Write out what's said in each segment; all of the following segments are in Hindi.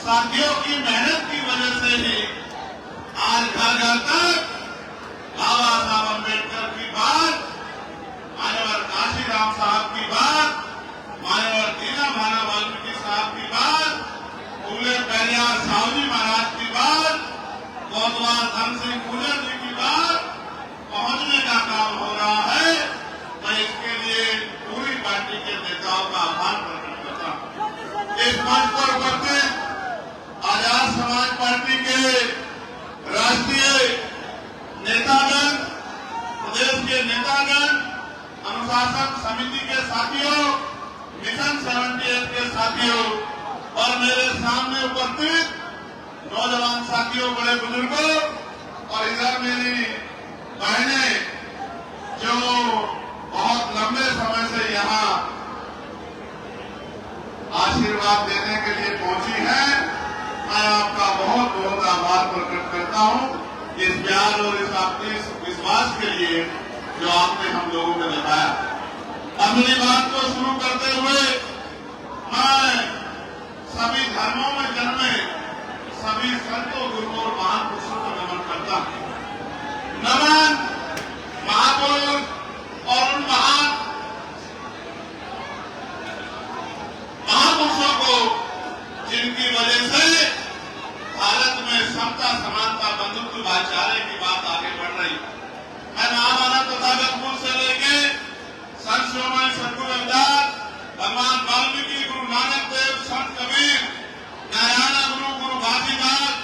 साथियों की मेहनत की वजह से ही आज घर घर तक बाबा साहब अम्बेडकर की बात, मान्यवर काशीराम साहब की बात, मान्यवर दीना भाना वाल्मीकि साहब की बात, फूले पेरियार साहू महाराज की बात, कोतवाल धन सिंह गुर्जर जी की बात पहुंचने का काम हो रहा है। मैं इसके लिए पूरी पार्टी के नेताओं का आभार प्रकट करता हूं। इस मंच पर उपस्थित आजाद समाज पार्टी के राष्ट्रीय नेतागण, प्रदेश के नेतागण, अनुशासन समिति के साथियों, मिशन 78 के साथियों और मेरे सामने उपस्थित नौजवान साथियों, बड़े बुजुर्गों और इधर मेरी बहनें जो बहुत लंबे समय से यहाँ आशीर्वाद देने के लिए पहुंची हैं, मैं आपका बहुत बहुत आभार प्रकट करता हूं इस प्यार और इस आपके विश्वास के लिए जो आपने हम लोगों को बताया। अपनी बात को शुरू करते हुए मैं सभी धर्मों में जन्मे सभी संतों, गुरुओं और महापुरुषों को नमन करता हूं। नमन महापुरुष और उन महापुरुषों को जिनकी वजह से भारत में समता, समानता, बंधुत्व, भाईचारे की बात आगे बढ़ रही। मैं महामानव तथागत से लेके संत शिरोमणि सतगुरु रविदास, भगवान वाल्मीकि, गुरु नानक देव, संत कबीर, नारायण गुरु, गुरु घासीदास,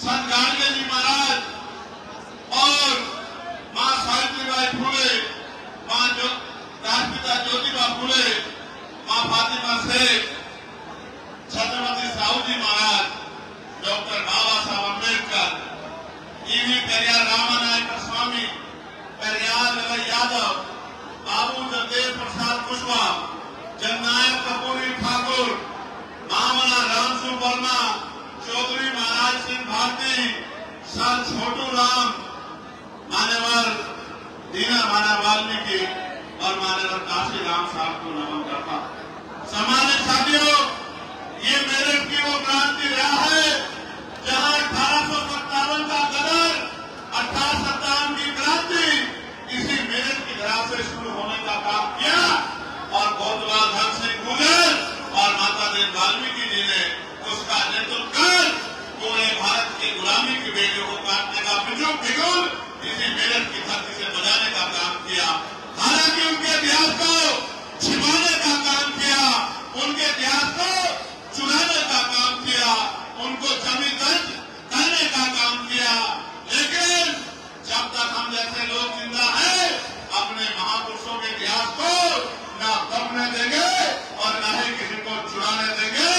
संत गाडगे जी महाराज और मां सावित्रीबाई फुले, मां राष्ट्रपिता ज्योतिबा फुले, मां फातिमा शेख, छत्रपति साहू जी महाराज, डॉक्टर बाबा साहब अम्बेडकर, ईवी पेरियार रामानायक स्वामी, पेरियार ललाई यादव, बाबू जगदेव प्रसाद कुशवाहा, जननायक कपूरी ठाकुर, महामना रामसु वर्मा, चौधरी महाराज सिंह भारती, सर छोटू राम, मान्यवर दीना भाना वाल्मीकि और मान्यवर काशीराम साहब को नमन करता। सम्मानित साथियों, ये मेरठ की वो क्रांति रहा है जहां 1857 का गदर, 1857 की क्रांति इसी मेरठ की धरा से शुरू होने का काम किया और कोतवाल धन सिंह गुर्जर और माता देवी वाल्मीकि जी ने उसका नेतृत्व कर पूरे भारत की गुलामी की बेड़ियों को काटने का बिगुल इसी मेरठ की धरती से बजाने का काम किया। हालांकि उनके इतिहास को छिपाने का काम किया, उनके इतिहास को चुराने का काम किया, उनको जमी दर्ज करने का काम किया, लेकिन जब तक हम जैसे लोग जिंदा हैं अपने महापुरुषों के इतिहास को न दबने देंगे और न ही किसी को चुराने देंगे।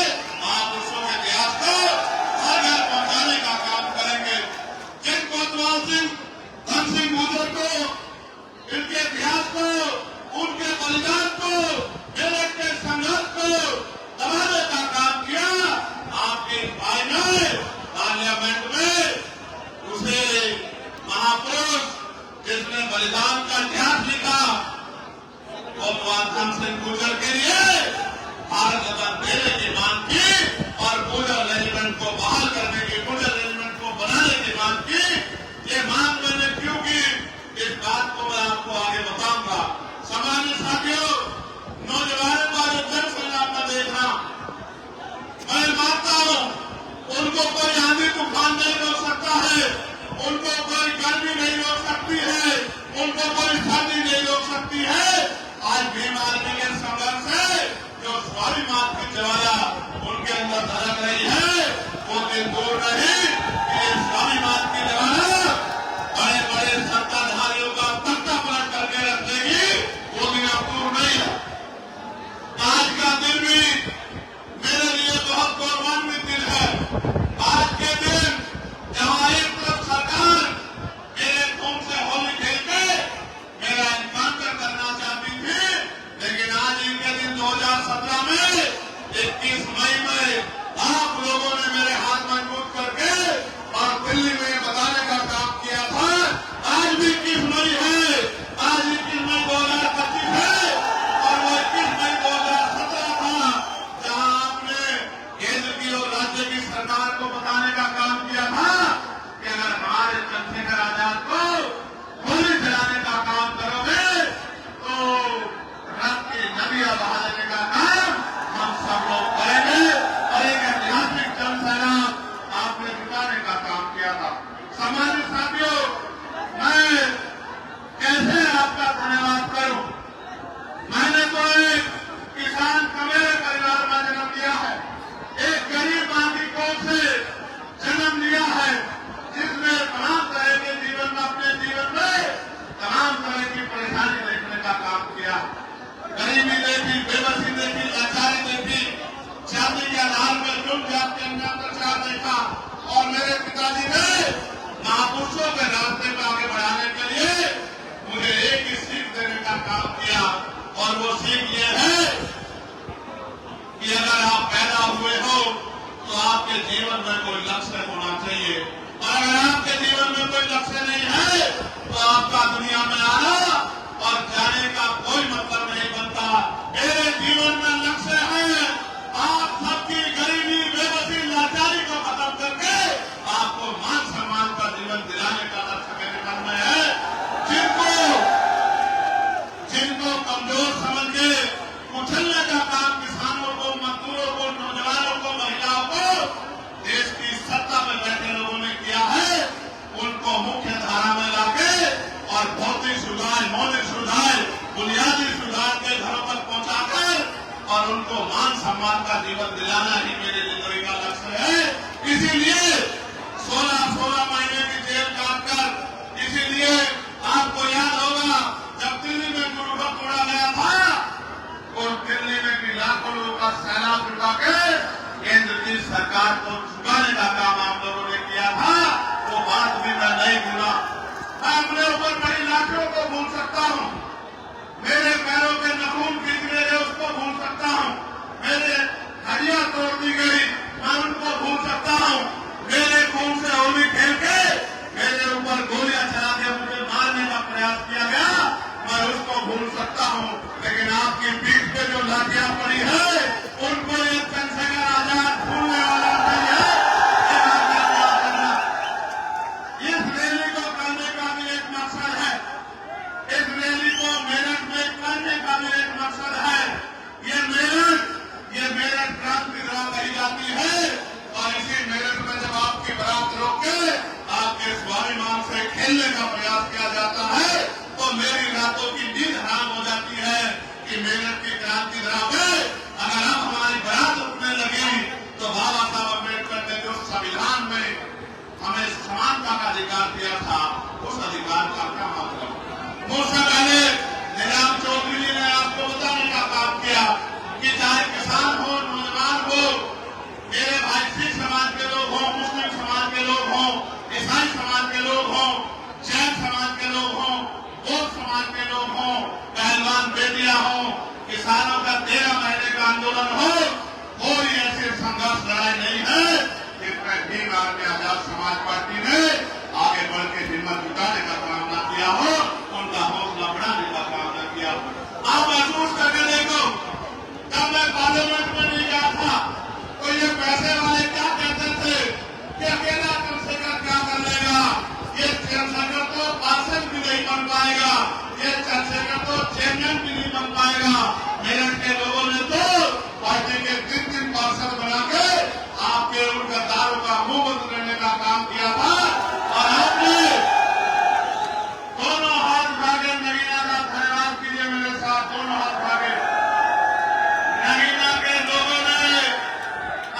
महापुरुषों के इतिहास को हर घर पहुंचाने का काम करेंगे। जिन कोतवाल सिंह, धन सिंह गुर्जर को, इनके इतिहास को, उनके बलिदान को, मेरठ के संघर्ष को दबाने का काम किया, आपके भाई ने पार्लियामेंट में उसे महापुरुष जिसने बलिदान का इतिहास लिखा, कोतवाल धन सिंह गुर्जर के लिए भारत रत्न देने की मांग की और गुर्जर रेजिमेंट को बहाल करने की, गुर्जर रेजिमेंट को बनाने की मांग की। ये मांग मैंने क्यों की, इस बात को मैं आपको आगे बताऊंगा। सामान्य साथियों, नौजवानों का जो जनसंग्राम में देखना, मैं मानता हूं उनको कोई आंधी तूफान नहीं रोक सकता है, उनको कोई गर्मी नहीं रोक सकती है, उनको कोई सर्दी नहीं रोक सकती है। आज भीम आर्मी के संघर्ष से जो स्वाभिमान की ज्वाला उनके अंदर धड़क रही है, वो दिन दूर नहीं कि ये स्वाभिमान की ज्वाला बड़े बड़े सत्ताधारियों का तख्ता पलट करके रख देगी, वो दिन अब दूर नहीं है। आज का दिन भी मेरे लिए बहुत गौरवान्वित दिन है। आज के दिन जहां एक तरफ सरकार मेरे खून से होली खेल के मेरा एनकाउंटर करना चाहती थी, लेकिन आज ही के दिन 2017 में 21 मई में आप लोगों ने मेरे हाथ मजबूत करके और दिल्ली में बताने का काम किया था। आज भी 21 मई है, आज 21 मई 2025 है और वो 21 मई 2017 था जहां आपने केंद्र की ओर मीडिया बहा देने का काम हम सब लोग करेंगे और एक ऐतिहासिक जन सैलाब आपने जुटाने का काम किया था। सामान्य साथियों, मैं कैसे आपका धन्यवाद करूं? मैंने तो एक किसान कमेरे परिवार में जन्म लिया है, एक गरीब मां की कोख से जन्म लिया है, जिसने तमाम तरह के जीवन में अपने जीवन में तमाम तरह की परेशानी देखने का काम किया। गरीबी देखी, बेबसी देखी, लाचारी देखी, जाति के आधार पर जुल्म जात के अत्याचार देखा और मेरे पिताजी ने महापुरुषों के रास्ते पर आगे बढ़ाने के लिए मुझे एक ही सीख देने का काम किया और वो सीख ये है कि अगर आप पैदा हुए हो तो आपके जीवन में कोई लक्ष्य होना चाहिए और अगर आपके जीवन में कोई लक्ष्य नहीं है तो आपका दुनिया में आना और जाने का कोई मतलब नहीं बनता। मेरे जीवन में लक्ष्य है आप सबकी गरीबी, बेबसी, लाचारी को खत्म करके आपको मान सम्मान का जीवन दिलाने का लक्ष्य मेरे मन में है। जिनको कमजोर समझ के कुचलने का काम किसानों को, मजदूरों को, नौजवानों को, महिलाओं को देश की सत्ता में बैठे लोगों ने किया है, उनको मुख्य धारा में लाके और भौतिक सुधार, मौलिक सुधार, बुनियादी सुधार के घरों तक पहुंचाकर और उनको मान सम्मान का जीवन दिलाना ही मेरी जिंदगी का लक्ष्य है। इसीलिए 16 महीने की जेल काटकर, इसीलिए आपको याद होगा जब दिल्ली में गुरुद्वारा तोड़ा गया था और दिल्ली में भी लाखों लोगों का सैलाब जुटा के केंद्र की सरकार को झुकाने का काम आप लोगों ने किया था। वो बात भी मैं नहीं भूला। मैं अपने ऊपर बड़ी लाठियों को भूल सकता हूँ, मेरे पैरों के नाखून खींच गए उसको भूल सकता हूँ, मेरे हड्डियां तोड़ दी गई मैं उनको भूल सकता हूँ, मेरे खून से होली खेल के मेरे ऊपर गोलियां चला के मुझे मारने का प्रयास किया गया, मैं उसको भूल सकता हूँ। लेकिन आपकी पीठ पे जो लाठियां पड़ी है उनको ये चंद्रशेखर आजाद भूलने वाला नहीं है। ये बात याद रखना। इस रैली को करने का भी एक मकसद है, इस रैली को मेरठ में करने का भी एक मकसद है। ये मेरठ क्रांति रहा कही जाती है और इसी मेरठ में जब आपकी बारात रोक के आपके स्वाभिमान से खेलने का प्रयास किया जाता है तो मेरी रातों की नींद हराम हो जाती है कि मेरठ की क्रांति रहा में अगर अब हमारी बारात रुकने लगी तो बाबा साहब अम्बेडकर ने जो संविधान में हमें समानता का अधिकार दिया था उस अधिकार का क्या मतलब। मुझसे पहले निजाम चौधरी जी ने आपको बताने का काम किया कि चाहे किसान हो, नौजवान हो, मेरे भाई सिख समाज के लोग हों, मुस्लिम समाज के लोग हों, ईसाई समाज के लोग हों, जैन समाज के लोग हों, बौद्ध समाज के लोग हों, पहलवान बेटियां हों, किसानों का 13 महीने का आंदोलन हो, कोई ऐसी संघर्ष लड़ाई नहीं है जिसमें भीम आर्मी आजाद समाज पार्टी ने आगे बढ़ के हिम्मत जुटाने का काम न किया हो, उनका हौसला बढ़ाने का काम न किया हो। आप महसूस करके देखो, जब मैं पार्लियामेंट में नहीं गया था तो ये पैसे वाले क्या कहते थे कि अकेला चंद्रशेखर क्या कर लेगा, ये चंद्रशेखर तो पार्षद भी नहीं बन पाएगा, ये चंद्रशेखर तो चेयरमैन भी नहीं बन पाएगा। मेरठ के लोगों ने तो पार्टी के 3 पार्षद बना के आपके उन गद्दारों का मुंह बंद करने का काम किया था और आपने दोनों हाथ भागे। नगीना का धन्यवाद कीजिए मेरे साथ, दोनों हाथ भागे। नगीना के लोगों ने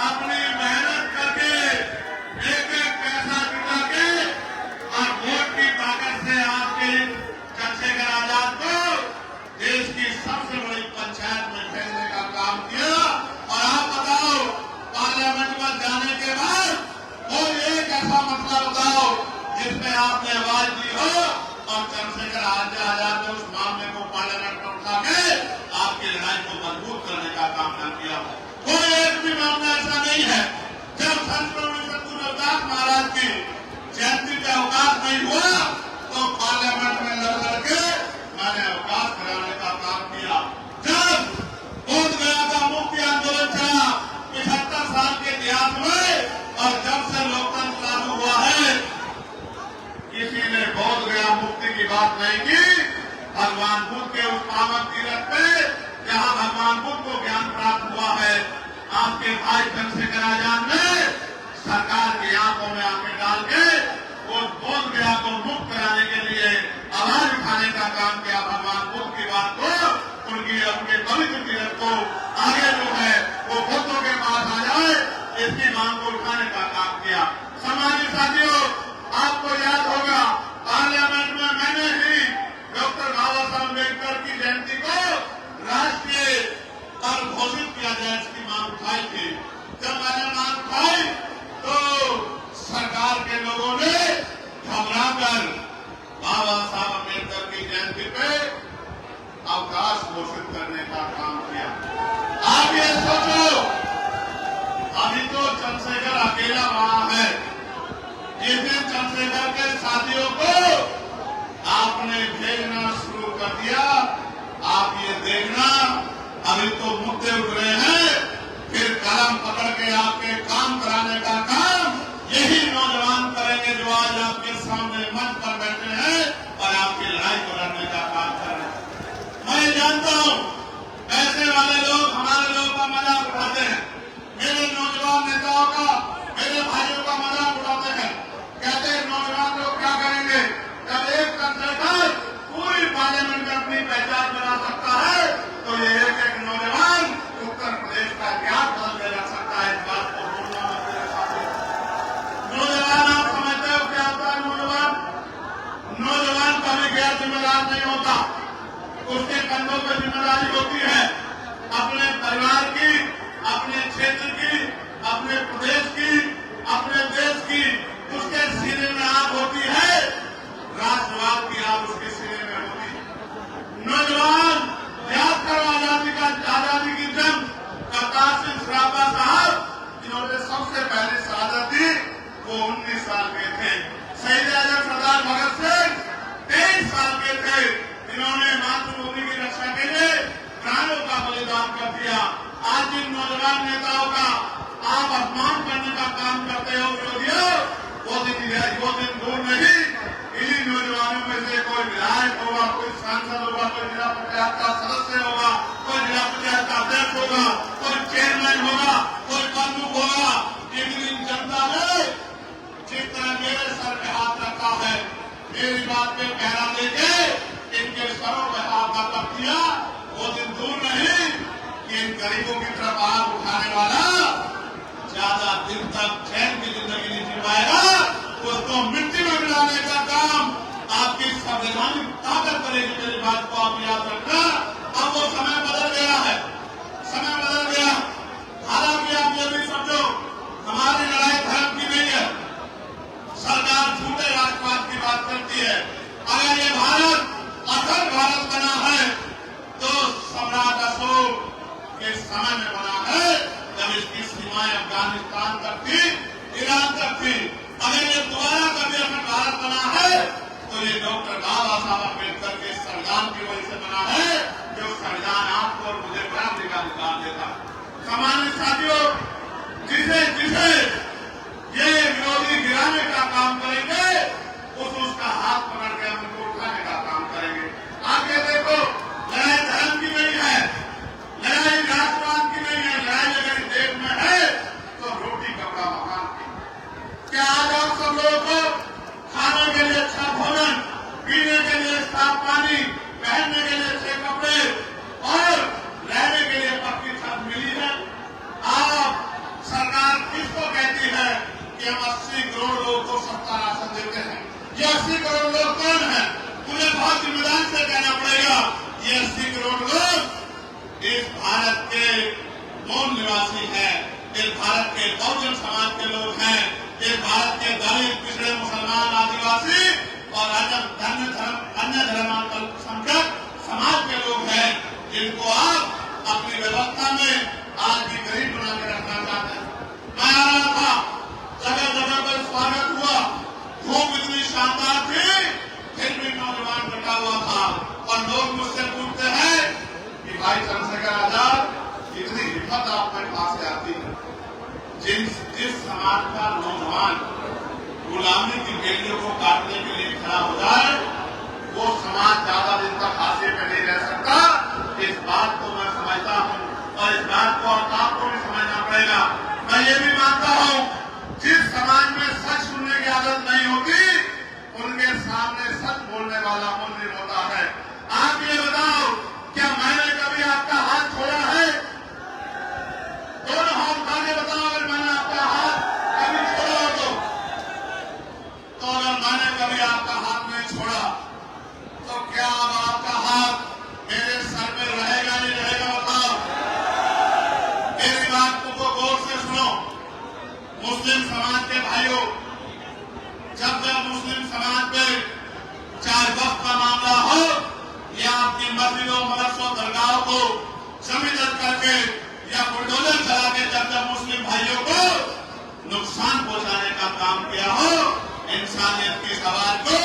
अपनी मेहनत करके एक पैसा जुटा के और वोट की ताकत से आपके चंद्रशेखर आजाद को देश की सबसे बड़ी पंचायत में भेजने का काम किया। और आप बताओ, पार्लियामेंट में जाने के बाद कोई एक ऐसा मसला बताओ जिसमें आपने आवाज दी हो और चंद्रशेखर आजाद ने उस मामले को पार्लियामेंट में उठा के आपकी लड़ाई को मजबूत करने का काम न किया। कोई एक भी मामला ऐसा नहीं है। जब संत रविदास महाराज की जयंती का अवकाश नहीं हुआ तो पार्लियामेंट में लड़ करके मैंने अवकाश कराने का काम किया। जब बोध गया का मुक्ति आंदोलन चला 75 साल के इतिहास में और जब से लोकतंत्र लागू हुआ है किसी ने बोध गया मुक्ति की बात नहीं की। भगवान बुद्ध के उस पावन तीरथ पे जहां भगवान आपके भाई चंद्रशेखर आजाद ने सरकार की आंखों में आंखें डाल के वो बोध गया को मुक्त कराने के लिए आवाज उठाने का काम किया। भगवान बुद्ध की बात को, उनकी अपने पवित्र तीर्थ को आगे जो है वो बुद्धों के पास आ जाए, इसकी मांग को उठाने का काम किया। समाजी साथियों, आपको याद होगा पार्लियामेंट में मैंने ही डॉक्टर बाबा साहब अम्बेडकर की जयंती को राष्ट्रीय पर्व घोषित किया जाए इसकी मांग उठाई थी। जब मैंने मांग उठाई तो सरकार के लोगों ने घबराकर बाबा साहब अम्बेडकर की जयंती पे अवकाश घोषित करने का काम किया। आप ये सोचो, अभी तो चंद्रशेखर अकेला वहां है। जिस दिन चंद्रशेखर के साथियों को आपने भेजना शुरू कर दिया, आप ये देखना अभी तो मुद्दे उठ रहे हैं, फिर कलम पकड़ के आपके काम कराने का काम यही नौजवान करेंगे जो आज आपके सामने मंच पर बैठे हैं और आपकी लड़ाई को लड़ने का काम कर रहे हैं। मैं जानता हूं ऐसे वाले लोग हमारे लोगों का मजाक उठाते हैं, मेरे नौजवान नेताओं का, मेरे भाइयों का मजाक उड़ाते हैं, कहते हैं नौजवान लोग क्या करेंगे। जब एक चंद्रशेखर पूरी पार्लियामेंट में अपनी पहचान बना सकता है तो ये एक नौजवान उत्तर प्रदेश का इतिहास बदल के रख सकता है। इस बात को भूलना मत मेरे साथी। नौजवान आप समझते हो क्या होता है? नौजवान कभी गैर जिम्मेदार नहीं होता, उसके कंधों पर जिम्मेदारी होती है अपने परिवार की, अपने क्षेत्र की, अपने प्रदेश की, अपने देश की। उसके सीने में आग होती है, राष्ट्रवाद की आग उसके सीने में होती है। नौजवान याद करो आजादी की जंग, करतार सिंह सराफा साहब जिन्होंने सबसे पहली शहादत दी वो 19 साल के थे। शहीद आजम सरदार भगत सिंह 23 साल के थे, जिन्होंने मातृभूमि की रक्षा के लिए प्राणों का बलिदान कर दिया। आज जिन नौजवान नेताओं का आप अपमान करने का काम करते हो विरोधियों, वो दिन दूर नहीं, इन्हीं नौजवानों में से कोई विधायक होगा, कोई सांसद होगा, कोई जिला पंचायत का सदस्य होगा, कोई जिला पंचायत का अध्यक्ष होगा, कोई चेयरमैन होगा, कोई प्रमुख होगा। एक दिन जनता ने जिस तरह मेरे सर पे हाथ रखा है, मेरी बात पे पहरा देके इनके सरों पे हाथ रख दिया, वो दिन दूर नहीं कि इन गरीबों की तरफ आग उठाने वाला ज्यादा दिन तक चैन की जिंदगी नहीं जी पाएगा। उसको मिट्टी में मिलाने का काम आपकी संवैधानिक ताकत करेगी। मेरी बात को आप याद रखना। अब वो समय बदल गया है, समय बदल गया। हालांकि आप ये भी समझो हमारी लड़ाई धर्म की नहीं है। सरकार झूठे राष्ट्रवाद की बात करती है। अगर ये भारत अखंड भारत बना है तो सम्राट अशोक के समय में बना है, जब इसकी सीमाएं अफगानिस्तान तक थी, ईरान तक थी। अगर ये दोबारा कभी अखंड भारत बना है तो ये डॉक्टर बाबा साहब अम्बेडकर के संविधान की वजह से बना है, जो संविधान आपको और मुझे बराबरी का अधिकार देता। सामान्य साथियों, जिसे जिसे ये विरोधी गिराने का काम करेंगे उसका हाथ पकड़ के हम उनको उठाने का काम करेंगे। आगे देखो, लड़ाई धर्म की नहीं है, लड़ाई राष्ट्रवाद की नहीं है, लड़ाई अगर देश में है तो रोटी कपड़ा मकान की। क्या आज आप सब लोगों को खाने के लिए अच्छा भोजन, पीने के लिए साफ पानी, पहनने के लिए अच्छे कपड़े और रहने के लिए पक्की छत मिली है? आप सरकार किसको कहती है कि हम 80 करोड़ लोगों को सस्ता राशन देते हैं? ये 80 करोड़ लोग कौन है? मुझे बहुत जिम्मेदारी से कहना पड़ेगा, ये 80 करोड़ लोग इस भारत के मूल निवासी हैं, इस भारत के बहुजन समाज के लोग हैं, इस भारत के दलित, पिछड़े, मुसलमान, आदिवासी और अन्य धर्मांतरसंख्यक समाज के लोग हैं, जिनको आप अपनी व्यवस्था में आज भी गरीब बना के रखना चाहते हैं। मैं आ रहा था, जगह जगह पर स्वागत हुआ, धूप इतनी शानदार थी, फिर भी नौजवान बैठा हुआ था और लोग मुझसे पूछते हैं कि भाई चंद्रशेखर आजाद, इतनी हिम्मत आप मेरे पास से आती है? जिस समाज का नौजवान गुलामी की बेड़ियों को काटने के लिए खड़ा हो जाए, वो समाज ज्यादा दिन तक हाशिए पे नहीं रह सकता। इस बात को मैं समझता हूँ और इस बात को आपको भी समझना पड़ेगा। मैं ये भी मानता हूं, जिस समाज में सच सुनने की आदत नहीं होती, उनके सामने सच बोलने वाला मुजरिम होता है। आप ये बताओ, क्या मैंने कभी आपका हाथ छोड़ा है? दोनों हाथ उठा के बताओ, अगर मैंने आपका हाथ कभी छोड़ा हो तो अगर मैंने कभी आपका हाथ नहीं छोड़ा, तो क्या अब आपका हाथ मेरे सर में रहेगा नहीं रहेगा? बताओ। मेरी बात को गौर से सुनो। मुस्लिम समाज के भाइयों, जब मुस्लिम समाज में चाहे वक्त का मामला हो या अपनी मस्जिदों, मदरसों, दरगाहों को जमीन करके या बुलडोजर चला के जब मुस्लिम भाइयों को नुकसान पहुंचाने का काम किया हो, इंसानियत की सवाल को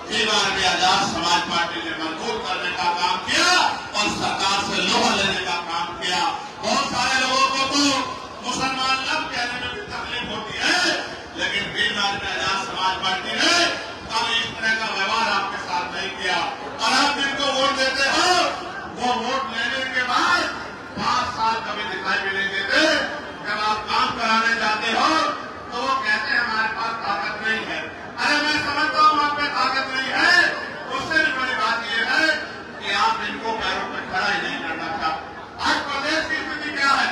दीवार में आजाद समाज पार्टी ने मजबूत करने का काम किया और सरकार से लोहा लेने का काम किया। बहुत सारे लोगों को तो मुसलमान लब कहने में भी तकलीफ होती है, लेकिन दीवार में आजाद समाज पार्टी ने कभी इस तरह का व्यवहार आपके साथ नहीं किया। और आप जिनको वोट देते हो, वो वोट लेने के बाद 5 साल कभी दिखाई भी नहीं देते। जब आप काम कराने जाते हो तो वो कहते हैं हमारे पास ताकत नहीं है। अरे मैं समझता हूं आप में ताकत नहीं है, उससे भी बड़ी बात यह है कि आप इनको पैरों पर खड़ा ही नहीं करना चाहते। आज प्रदेश की स्थिति क्या है?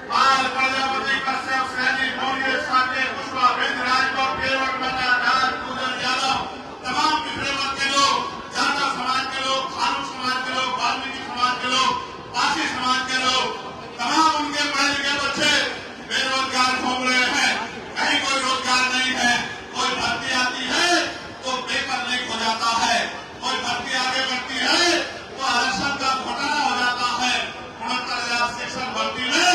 बाल प्रजापति, कश्यप, सैनी, मौर्य, साके, कुशवाहा, बिंद, राजभर, केवट, मन्ना, नाथ, पूजन, यादव, तमाम पिछड़े वर्ग के लोग, जाटा समाज के लोग, खानू समाज के लोग, वाल्मीकि समाज के लोग, पासी समाज के लोग, तमाम उनके पढ़े लिखे बच्चे बेरोजगार घूम रहे हैं। कहीं कोई रोजगार नहीं है। कोई भर्ती आती है तो पेपर लीक हो जाता है, कोई भर्ती आगे बढ़ती है तो आरक्षण का घोटाला हो जाता है। 69,000 शिक्षक भर्ती में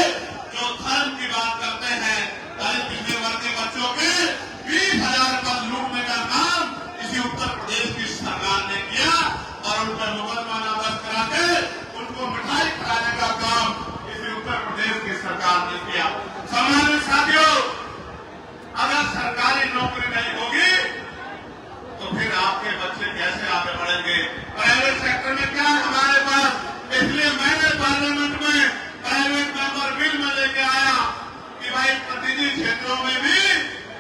जो धर्म की बात करते हैं, दलित पिछड़े वर्ग के बच्चों के 20,000 पद लूटने का काम इसी उत्तर प्रदेश की सरकार ने किया और उन पर मुकदमा नामजद करा के उनको मिठाई खिलाने का काम इसी उत्तर प्रदेश की सरकार ने किया। सम्मानित साथियों, अगर सरकारी नौकरी नहीं होगी तो फिर आपके बच्चे कैसे आगे बढ़ेंगे? प्राइवेट सेक्टर में क्या है हमारे पास? इसलिए मैंने पार्लियामेंट में प्राइवेट मेंबर बिल में लेके आया कि भाई प्रतिनिधि क्षेत्रों में भी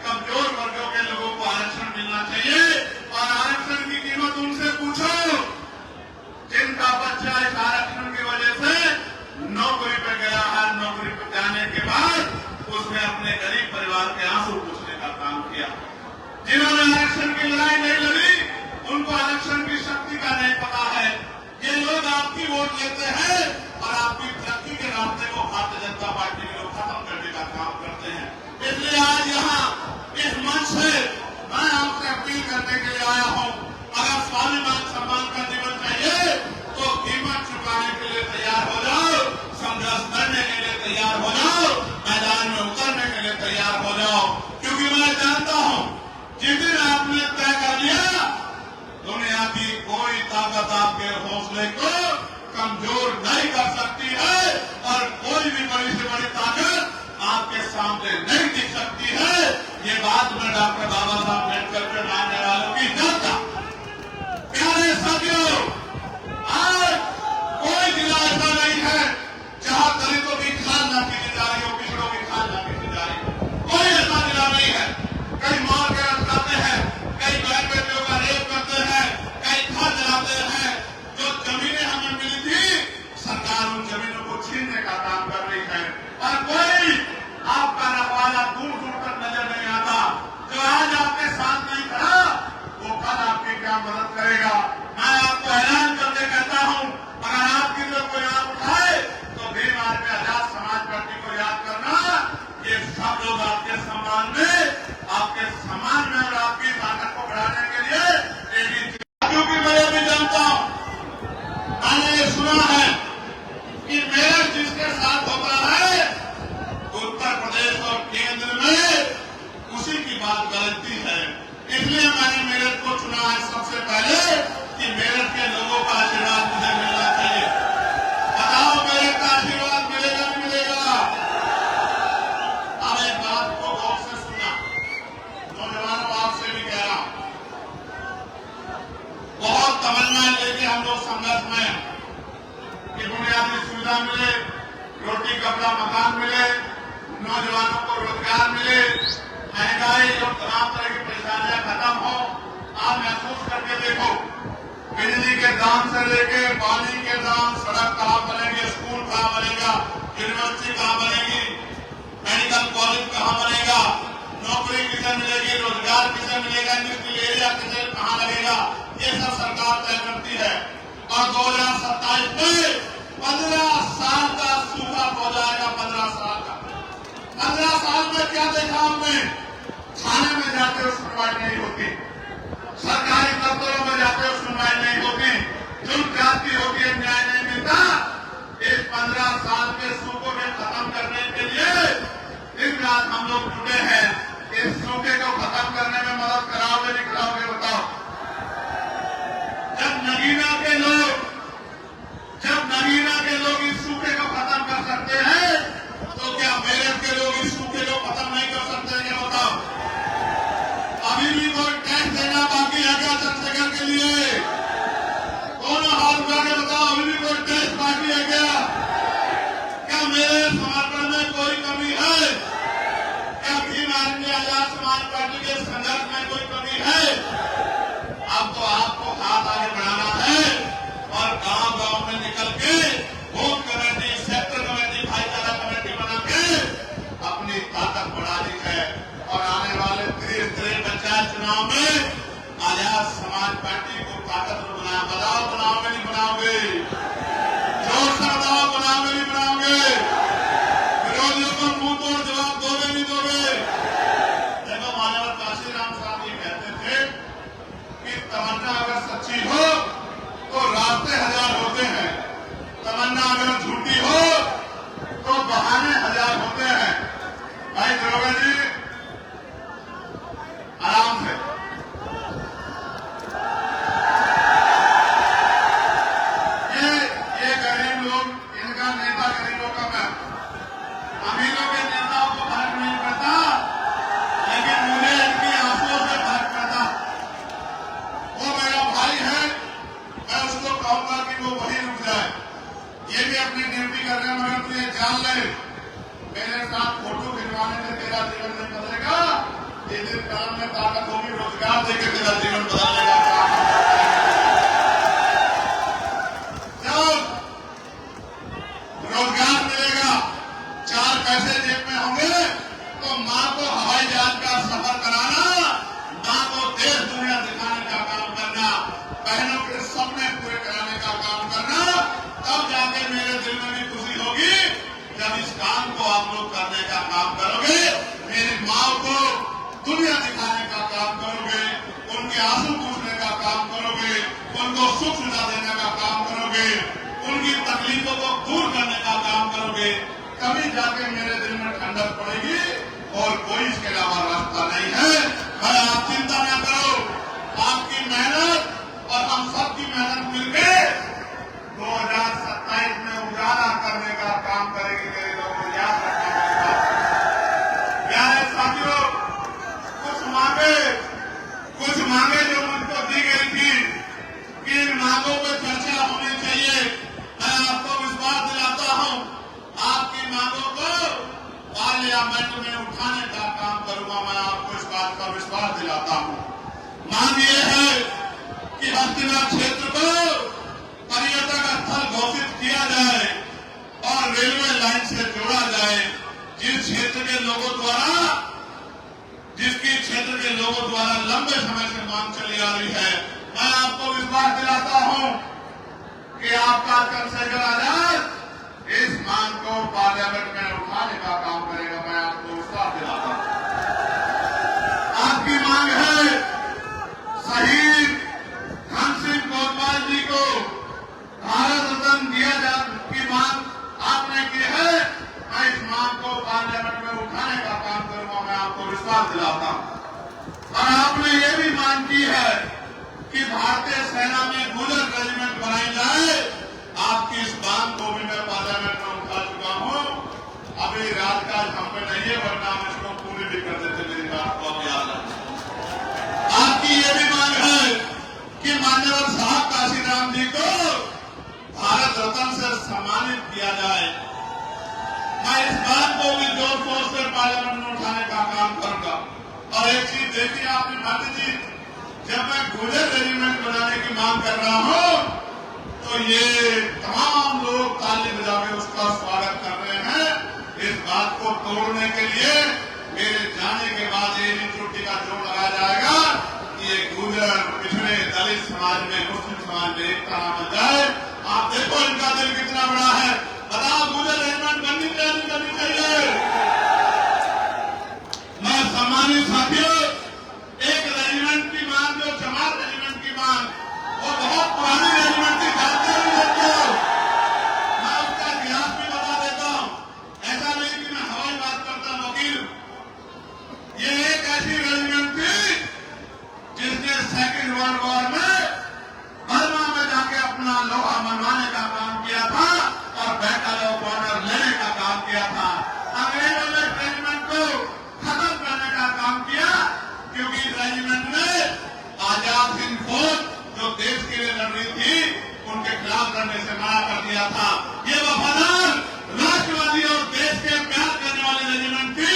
कमजोर वर्गों के लोगों को आरक्षण मिलना चाहिए। और आरक्षण की कीमत उनसे पूछो जिनका बच्चा इस आरक्षण की वजह से नौकरी पे गया है। नौकरी पे जाने के बाद उसने अपने गरीब परिवार के आंसू पूछने का काम किया। जिन्होंने आरक्षण की लड़ाई नहीं लड़ी, उनको आरक्षण की शक्ति का नहीं पता है। ये लोग आपकी वोट लेते हैं और आपकी तरक्की के रास्ते को भारतीय जनता पार्टी के लोग खत्म करने का काम करते हैं। इसलिए आज यहाँ इस मंच से मैं आपसे अपील करने के लिए आया हूँ, अगर स्वाभिमान सम्मान का जीवन चाहिए तो कीमत चुकाने के लिए तैयार हो जाओ, संघर्ष करने के लिए तैयार हो जाओ, मैदान में उतरने के लिए तैयार हो जाओ। क्योंकि मैं जानता हूं, जिस दिन आपने तय कर लिया, दुनिया की कोई ताकत आपके हौसले को कमजोर नहीं कर सकती है और कोई भी बड़ी से बड़ी ताकत आपके सामने नहीं दिख सकती है। ये बात में डॉक्टर बाबा साहब अम्बेडकर के मानने वालों की जनता। प्यारे साथियों, आज कोई जिला ऐसा नहीं है जहां दलितों की खाल न पीनी जा रही हो, पिछड़ों की खाल न पीनी जा रही हो। कोई ऐसा जिला नहीं है। कई मार के रखते हैं, कई बहन बेटियों का रेप करते हैं, कई घर जलाते हैं। जो जमीनें हमें मिली थी, सरकार उन जमीनों को छीनने का काम कर रही है और कोई आपका रखवाला दूर दूर तक नजर नहीं आता। जो आज आपके साथ नहीं खड़ा, वो कल आपकी क्या मदद करेगा? मैं आपको ऐलान करके कहता हूं, अगर आपकी तरफ कोई आंख उठाए तो भीम आर्मी आजाद समाज पार्टी को याद करना। ये सब लोग आपके सम्मान में, आपके सम्मान में और आपकी ताकत को बढ़ाने के लिए क्योंकि मैं ये भी जानता हूं, मैंने ये सुना है कि मेरठ जिसके साथ होता है उत्तर प्रदेश और केंद्र में उसी की बात गलती है। इसलिए मैंने मेरठ को चुना है सबसे पहले कि मेरठ के लोगों का आशीर्वाद मुझे मिलना चाहिए। बताओ मेरठ का आशीर्वाद मिलेगा नहीं मिलेगा? अब एक बात को गौर से सुनना, नौजवानों आपसे भी कह रहा हूं, बहुत तमन्नाएं लेके हम लोग संघर्ष में कि बुनियादी सुविधा मिले, रोटी कपड़ा मकान मिले, नौजवानों को रोजगार मिले, महंगाई और तमाम तरह की परेशानियां खत्म हो। आप महसूस करके देखो, बिजली के दाम से लेके पानी के दाम, सड़क कहाँ बनेगी, स्कूल कहाँ बनेगा, यूनिवर्सिटी कहाँ बनेगी, मेडिकल कॉलेज कहाँ बनेगा, नौकरी किसे मिलेगी, रोजगार किसे मिलेगा, इंडस्ट्रियल एरिया किसे कहाँ लगेगा, ये सब सरकार तय करती है। और 2027 में 15 साल का सूखा हो जाएगा। 15 साल का, 15 साल में क्या देखा हमने? थाने में जाते हो सुनवाई नहीं होती, सरकारी दफ्तरों में जाते हो सुनवाई नहीं होती, जुल्म जाती होती है, न्याय नहीं मिलता। इस 15 साल के सूखे में खत्म करने के लिए दिन रात हम लोग जुटे हैं। इस सूखे को खत्म करने में मदद कराओगे नहीं कराओगे बताओ? जब नगीना के लोग इस सूखे को खत्म कर सकते हैं, तो क्या मेरठ के लोग इस सूखे को खत्म नहीं कर सकते? क्या बताओ? अभी भी कोई टैक्स देना बाकी है क्या चंद्रशेखर के लिए? दोनों हाथ उठा के बताओ, अभी भी कोई टैक्स बाकी है क्या? क्या मेरे समर्पण में कोई कमी है? क्या भीम आर्मी आजाद समाज पार्टी के संघर्ष में कोई कमी है? अब तो आपको हाथ आगे बढ़ाना है और गांव-गांव में निकल के बूथ कमेटी, सेक्टर कमेटी, भाईचारा कमेटी बना के अपनी ताकत बढ़ानी है। और आने वाले 30 पंचायत चुनाव में आजाद समाज पार्टी को ताकतवर बनाया। बताओ बनाओगे नहीं बनाओगे? जोर से बताओ बनाओगे नहीं बनाओगे? विरोधियों को मुंह तोड़ जवाब दोगे नहीं दोगे? देखो, मानव काशीराम साहब ये कहते थे कि तमन्ना अगर सच्ची हो तो रास्ते 1000 होते हैं, तमन्ना अगर झूठी हो तो बहाने 1000 होते हैं। भाई दरोगा जी, आराम से। ये गरीब लोग, इनका नेता गरीबों का मैं, अमीरों के नेताओं को फर्क नहीं पड़ता, लेकिन मुझे इनकी आंसुओं से फर्क पड़ता। वो मेरा भाई है, मैं उसको कहूंगा कि वो वहीं रुक जाए। ये भी अपनी ड्यूटी कर रहे हैं, मगर तू ये जान ले, मेरे साथ फोटो खिंचवाने से तेरा जीवन नहीं बदलेगा। ये दिन काम में ताकत होगी, रोजगार देकर तेरा जीवन बदलने का काम। जब रोजगार मिलेगा, 4 पैसे जेब में होंगे, तो माँ को हवाई जहाज का सफर कराना, माँ को देश दुनिया दिखाने का काम करना, बहनों के सपने पूरे कराने का काम करना, तब जाके मेरे दिल में भी खुशी होगी जब इस काम को आप लोग करने का काम करोगे। मेरी माँ को दुनिया दिखाने का काम करोगे, उनके आंसू पूछने का काम करोगे, उनको सुख सुविधा देने का काम करोगे, उनकी तकलीफों को दूर करने का काम करोगे, तभी जाके मेरे दिल में ठंडक पड़ेगी। और कोई इसके अलावा रास्ता नहीं है। भाई आप चिंता न करो, आपकी मेहनत और हम सबकी मेहनत मिलकर 2027 में उजाला करने का काम करेगी। मेरे लोगों याद रखना। प्यारे साथियों, कुछ मांगे जो मुझको दी गई थी कि इन मांगों पर चर्चा होनी चाहिए। मैं आपको विश्वास दिलाता हूं, आपकी मांगों को पार्लियामेंट में उठाने का काम करूंगा। मैं आपको इस बात का विश्वास दिलाता हूं। मांग ये है कि हस्तिनापुर क्षेत्र को पर्यटक स्थल घोषित किया जाए और रेलवे लाइन से जोड़ा जाए। जिसकी क्षेत्र के लोगों द्वारा लंबे समय से मांग चली आ रही है। मैं आपको विश्वास दिलाता हूं कि आपका चंद्रशेखर आजाद इस मांग को पार्लियामेंट में उठाने का काम करेगा। मैं आपको विश्वास दिलाता हूं। आपकी मांग है शहीद धन सिंह कोतवाल जी को भारत रत्न दिया जाए की मांग आपने की है। मैं इस मांग को पार्लियामेंट में उठाने का काम करूंगा। मैं आपको विश्वास दिलाता हूं। और आपने ये भी मांग की है कि भारतीय सेना में गुजर रेजिमेंट बनाई जाए। आपकी इस मांग को भी मैं पार्लियामेंट में उठा चुका हूं। अभी राजकाज हम पे नहीं है, वरना हम इसको पूरी भी कर देते। मेरी बात को याद है। आपकी ये भी मांग है कि मान्यवर साहब काशीराम जी को भारत रत्न से सम्मानित किया जाए। मैं इस बात को भी जोर शोर से पार्लियामेंट में उठाने का काम करूंगा। और एक चीज देखिए आपने भाटी जी, जब मैं गुजर रेजिमेंट बनाने की मांग कर रहा हूं तो ये तमाम लोग ताली बजा के उसका स्वागत कर रहे हैं। इस बात को तोड़ने के लिए मेरे जाने के बाद ये चोटी का जोड़ लगाया जाएगा कि ये गुजर, पिछड़े, दलित समाज में, मुस्लिम समाज में एकता ना बन जाए। आप देखो इनका दिल कितना बड़ा है। बताओ गुजर रेजिमेंट बननी चाहिए नहीं करनी चाहिए? मैं सम्मानित साथियों, एक रेजिमेंट की मांग, जो जमात रेजिमेंट की मांग, वो बहुत पुरानी रेजिमेंट की, जानते हैं साथियों। मैं उसका इतिहास भी बता देता हूं, ऐसा नहीं कि मैं हवाई बात करता हूं वकील। ये एक ऐसी रेजिमेंट थी जिसने सेकेंड वर्ल्ड वॉर में बर्मा में जाके अपना लोहा मनवाने का काम किया था और बैटल ऑफ ऑनर लेने का काम किया था। अंग्रेजों ने रेजिमेंट को खत्म करने का काम किया, क्योंकि रेजिमेंट में आजाद हिंद फौज जो देश के लिए लड़ रही थी उनके खिलाफ लड़ने से मना कर दिया था। ये वफादार, राष्ट्रवादी और देश के प्यार करने वाली रेजिमेंट थी।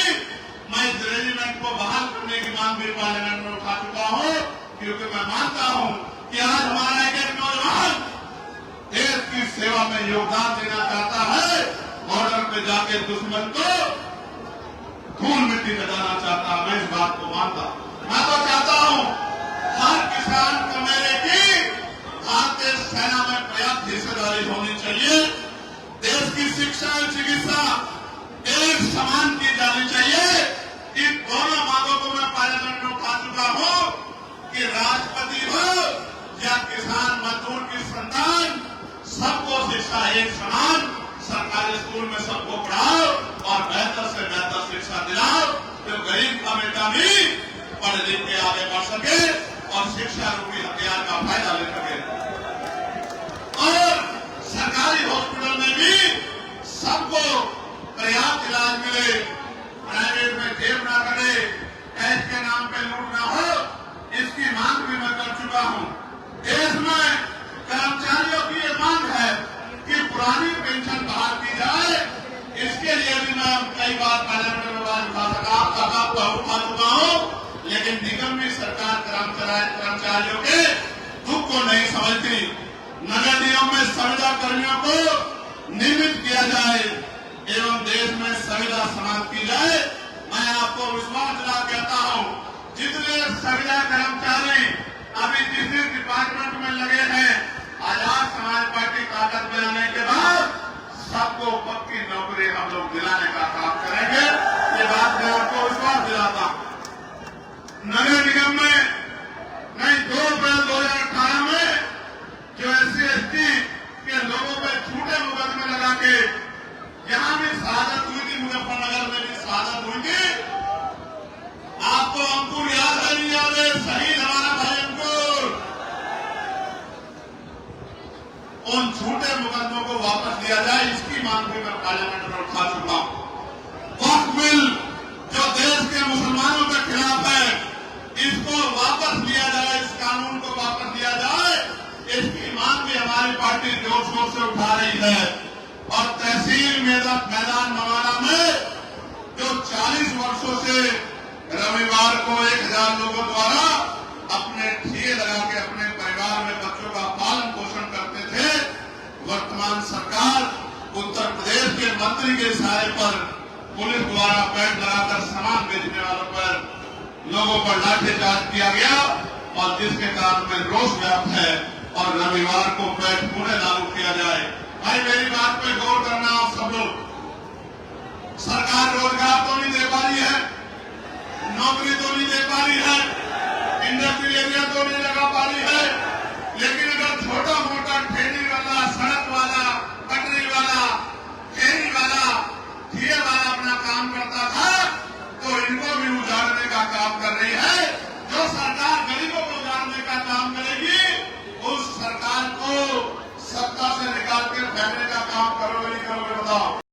मैं इस रेजिमेंट को बहाल करने की मांग भी पार्लियामेंट में उठा चुका हूं, क्योंकि मैं मानता हूं कि आज हमारा एक नौजवान देश की सेवा में योगदान देना चाहता है, बॉर्डर पे जाके दुश्मन को खून मिट्टी लगाना चाहता है। मैं इस बात को मानता हूं। मैं तो चाहता हूं हर किसान को मेरे की भारतीय सेना में पर्याप्त हिस्सेदारी होनी चाहिए। देश की शिक्षा और चिकित्सा एक समान की जानी चाहिए। इन दोनों मांगों को मैं पार्लियामेंट में उठा चुका हूं कि राष्ट्रपति हो या किसान मजदूर की संतान, सबको शिक्षा एक समान, सरकारी स्कूल में सबको पढ़ाओ और बेहतर से बेहतर शिक्षा दिलाओ, तो गरीब का बेटा भी पढ़ लिख के आगे बढ़ सके और शिक्षा रूपी हथियार का फायदा ले सके। और सरकारी हॉस्पिटल में भी सबको पर्याप्त इलाज मिले, प्राइवेट में जेब ना करे, टैक्स के नाम पे लूट ना हो, इसकी मांग भी मैं कर चुका हूं। देश में कर्मचारियों की ये मांग है कि पुरानी पेंशन बहाल की जाए। इसके लिए भी मैं कई बार पार्लियामेंट में बात उठा चुका हूं, लेकिन निगम में सरकार कर्मचारियों के दुख को नहीं समझती। नगर निगम में संविदा कर्मियों को नियमित किया जाए एवं देश में संविदा समाप्त की जाए। मैं आपको विश्वास दिला कहता हूं, जितने संविदा कर्मचारी अभी जिस डिपार्टमेंट में लगे हैं, आजाद समाज पार्टी ताकत में आने के बाद सबको पक्की नौकरी हम लोग दिलाने का काम करेंगे। ये बात मैं आपको विश्वास दिलाता हूं। नगर निगम में नहीं, 2 अप्रैल 2018 में जो SC/ST के लोगों पर झूठे मुकदमे लगा के यहां भी शहादत हुई थी, मुजफ्फरनगर में भी शहादत हुई थी। आपको अंकुर याद है नहीं याद है? शहीद हमारा भाई अंकुर। उन झूठे मुकदमों को वापस लिया जाए, इसकी मांग भी मैं पार्लियामेंट में उठा चुका हूं। वक्फ बिल जो देश के मुसलमानों के खिलाफ है, इसको वापस लिया जाए, इस कानून को वापस लिया जाए, इसकी मांग भी हमारी पार्टी जोर शोर से उठा रही है। और तहसील मैदान नवादा में जो 40 वर्षों से रविवार को 1000 लोगों द्वारा अपने ठिये लगा के अपने परिवार में बच्चों का पालन पोषण करते थे, वर्तमान सरकार उत्तर प्रदेश के मंत्री के इशारे पर पुलिस द्वारा पैड लगाकर सामान बेचने वालों पर लोगों पर लाठीचार्ज किया गया, और जिसके कारण में रोष व्याप्त है और रविवार को पैड पुनः लागू किया जाए। भाई मेरी बात पे गौर करना आप सब लोग। सरकार रोजगार तो नहीं दे पा रही है, नौकरी तो नहीं दे पा रही है, इंडस्ट्रियल एरिया तो नहीं लगा पा रही है, लेकिन अगर छोटा मोटा ठेली वाला, सड़क वाला, पटरी वाला, फेरी वाला, ठिये वाला अपना काम करता था, तो इनको भी उजाड़ने का काम कर रही है। जो सरकार गरीबों को उजाड़ने का काम करेगी, उस सरकार को सत्ता से निकाल के फेंकने का काम करोगे नहीं करोगे बताओ?